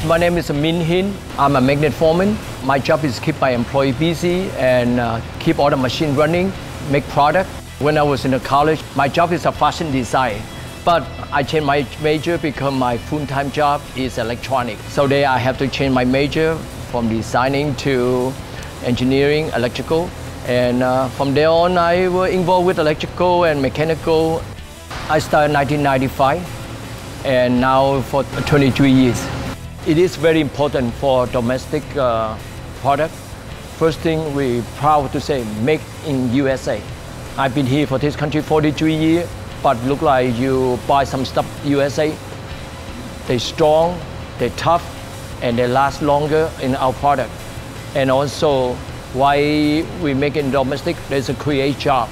My name is Hinh. I'm a magnet foreman. My job is keep my employee busy and keep all the machine running, make product. When I was in college, my job is a fashion design. But I changed my major because my full-time job is electronics. So there I have to change my major from designing to engineering, electrical. And from there on, I was involved with electrical and mechanical. I started in 1995 and now for 23 years. It is very important for domestic product. First thing, we're proud to say, make in USA. I've been here for this country 43 years, but look like you buy some stuff USA. They're strong, they're tough, and they last longer in our product. And also, why we make it domestic, there's a create job.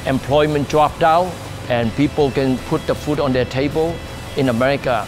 Employment drop down, and people can put the food on their table in America.